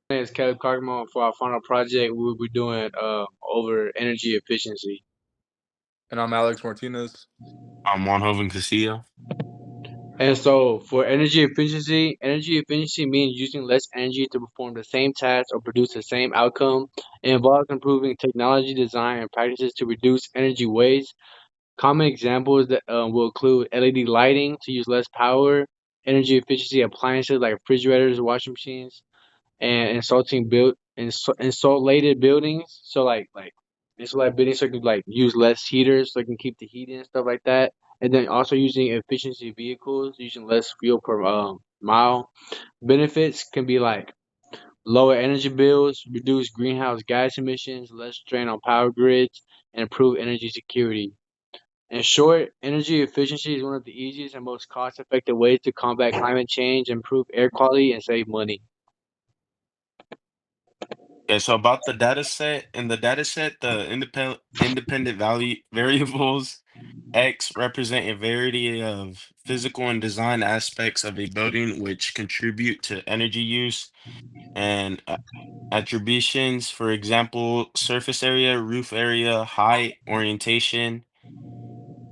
name is Caleb Cargmo. For our final project, we'll be doing over energy efficiency. And I'm Alex Martinez. I'm Juan Joven Castillo. And so, for energy efficiency means using less energy to perform the same task or produce the same outcome. It involves improving technology design and practices to reduce energy waste. Common examples that will include LED lighting to use less power, energy efficiency appliances like refrigerators, washing machines, and insulated buildings. So like insulated buildings so you can like use less heaters so you can keep the heat in and stuff like that. And then also using efficiency vehicles, using less fuel per mile. Benefits can be like lower energy bills, reduce greenhouse gas emissions, less strain on power grids, and improve energy security. In short, energy efficiency is one of the easiest and most cost-effective ways to combat climate change, improve air quality, and save money. Okay, so about the data set, in the data set, the independent value variables X represent a variety of physical and design aspects of a building which contribute to energy use and attributions. For example, surface area, roof area, height, orientation,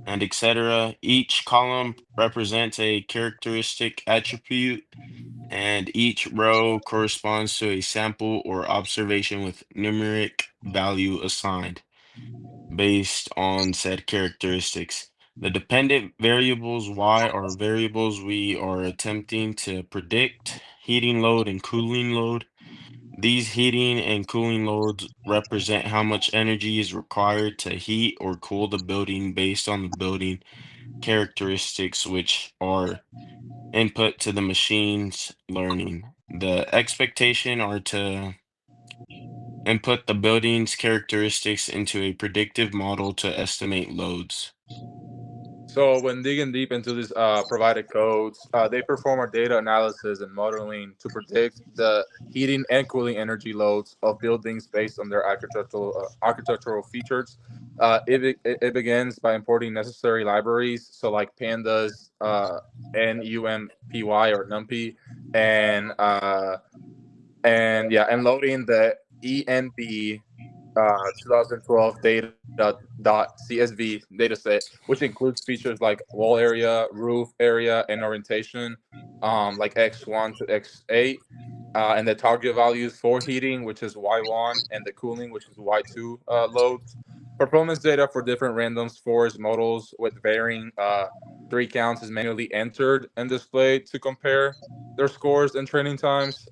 and etc. Each column represents a characteristic attribute, and each row corresponds to a sample or observation with numeric value assigned based on said characteristics. The dependent variables Y are variables we are attempting to predict: heating load and cooling load. These heating and cooling loads represent how much energy is required to heat or cool the building based on the building characteristics, which are input to the machine's learning. The expectation are to input the building's characteristics into a predictive model to estimate loads. So when digging deep into these provided codes, they perform a data analysis and modeling to predict the heating and cooling energy loads of buildings based on their architectural features. It begins by importing necessary libraries, so like pandas, NUMPY or NumPy, and and loading the ENB 2012 data.csv dataset, which includes features like wall area, roof area, and orientation, like X1 to X8, and the target values for heating, which is Y1, and the cooling, which is Y2 loads. Performance data for different random forest models with varying three counts is manually entered and displayed to compare their scores and training times.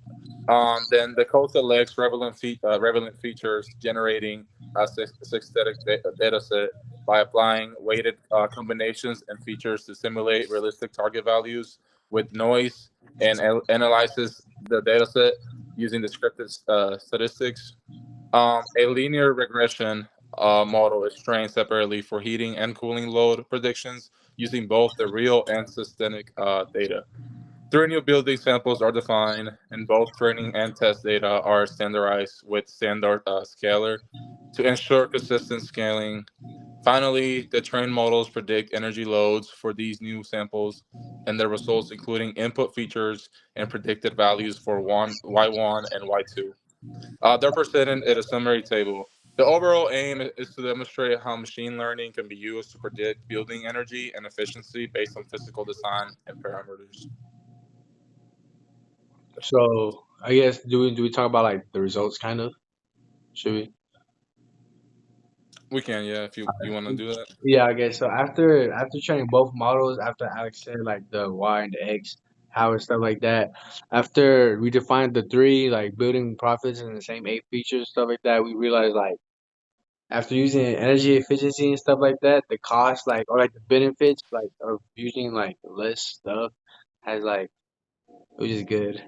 Then the code selects relevant features, generating a synthetic data set by applying weighted combinations and features to simulate realistic target values with noise, and analyzes the data set using descriptive statistics. A linear regression model is trained separately for heating and cooling load predictions using both the real and systemic data. Three new building samples are defined, and both training and test data are standardized with standard scalar to ensure consistent scaling. Finally, the trained models predict energy loads for these new samples and the results, including input features and predicted values for Y1 and Y2. They're presented in a summary table. The overall aim is to demonstrate how machine learning can be used to predict building energy and efficiency based on physical design and parameters. So I guess do we talk about like the results kind of? Should we? We can, yeah, if you want to do that. Yeah, I guess so. After training both models, after Alex said like the Y and the X, how and stuff like that. After we defined the three like building profits and the same eight features stuff like that, we realized like after using energy efficiency and stuff like that, the cost like or like the benefits like of using like less stuff has like which is good.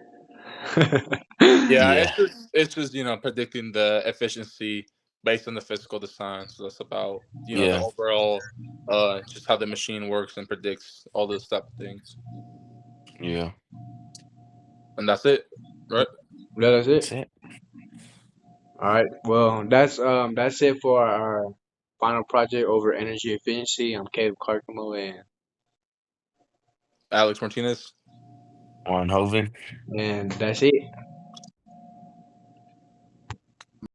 Yeah, Yeah, it's just predicting the efficiency based on the physical design. So that's about the yeah, overall just how the machine works and predicts all those type of things. yeah. And that's it, right? Yeah, that's That's it. it. All right. Well, that's it for our final project over energy efficiency. I'm Caleb Clarkamo, Alex Martinez. Juan Joven. and that's it.